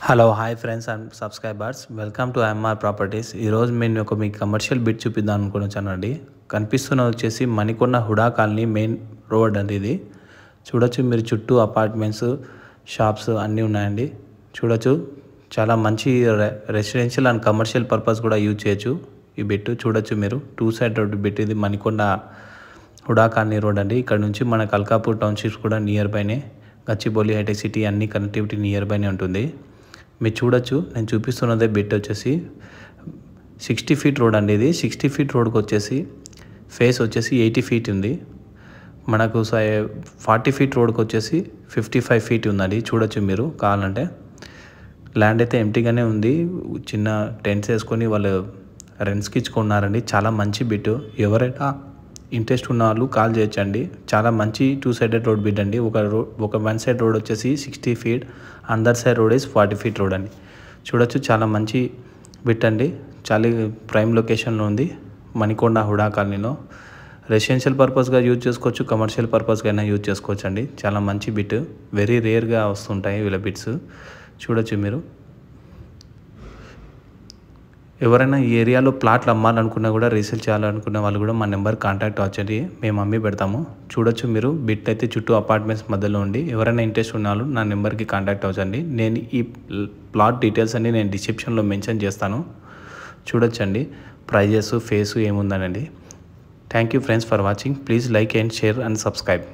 Hello hi friends and subscribers, welcome to MR properties. ఈరోజు నేను మీకు కమర్షియల్ బిట్ చూపిద్దాం అనుకున్నానండి. కనిపిస్తున్న వచ్చేసి Manikonda HUDA colony main road అండి. ఇది చూడొచ్చు మీరు, చుట్టూ అపార్ట్మెంట్స్, షాప్స్ అన్నీ ఉన్నాయండి. చూడొచ్చు, చాలా మంచి రెసిడెన్షియల్ అండ్ కమర్షియల్ పర్పస్ కూడా యూజ్ చేయొచ్చు ఈ బిట్. చూడొచ్చు మీరు, 2 సైడ్ రోడ్ బిట్. ఇది మణికొండ హుడా కాలనీ రోడ్ అండి. ఇక్కడ నుంచి మన కల్కాపూర్ టౌన్షిప్స్ కూడా నియర్ బైనే, గచ్చిబౌలి, హైటెక్ సిటీ అన్ని కనెక్టివిటీ నియర్ బైనే ఉంటుంది. మీరు చూడొచ్చు, నేను చూపిస్తున్నదే బిట్ వచ్చేసి 60 ఫీట్ రోడ్ అండి. ఇది 60 ఫీట్ రోడ్కి వచ్చేసి ఫేస్ వచ్చేసి 80 ఫీట్ ఉంది. మనకు 40 ఫీట్ రోడ్కి వచ్చేసి 55 ఫీట్ ఉందండి. చూడొచ్చు మీరు కావాలంటే. ల్యాండ్ అయితే ఎంటీగానే ఉంది. చిన్న టెంట్స్ వేసుకొని వాళ్ళు రెంట్స్కి ఇచ్చుకున్నారండి. చాలా మంచి బిట్. ఎవరైనా ఇంట్రెస్ట్ ఉన్న వాళ్ళు కాల్ చేయొచ్చండి. చాలా మంచి 2 సైడెడ్ రోడ్ బిట్ అండి. ఒక వన్ సైడ్ రోడ్ వచ్చేసి 60 ఫీట్, అందర్ side road is 40 feet road అండి. చూడొచ్చు, చాలా మంచి బిట్ అండి. చాలా ప్రైమ్ లొకేషన్లో ఉంది మణికొండ హుడా కాలనీలో. రెసిడెన్షియల్ పర్పస్గా యూజ్ చేసుకోవచ్చు, కమర్షియల్ పర్పస్గా అయినా యూజ్ చేసుకోవచ్చు అండి. చాలా మంచి బిట్. వెరీ రేర్గా వస్తుంటాయి వీళ్ళ బిట్స్. చూడొచ్చు మీరు. ఎవరైనా ఈ ఏరియాలో ప్లాట్లు అమ్మాలనుకున్నా కూడా, రీసేల్ చేయాలనుకున్న వాళ్ళు కూడా మా నెంబర్ కాంటాక్ట్ అవ్వచ్చండి. మేము అమ్మి పెడతాము. చూడొచ్చు మీరు, బిట్ అయితే చుట్టూ అపార్ట్మెంట్స్ మధ్యలో ఉండి. ఎవరైనా ఇంట్రెస్ట్ ఉన్న వాళ్ళు నా నెంబర్కి కాంటాక్ట్ అవ్వచ్చండి. నేను ఈ ప్లాట్ డీటెయిల్స్ అన్ని నేను డిస్క్రిప్షన్లో మెన్షన్ చేస్తాను. చూడొచ్చండి ప్రైజెస్, ఫేసు ఏముందనండి. Thank you friends for watching. Please like and share and subscribe.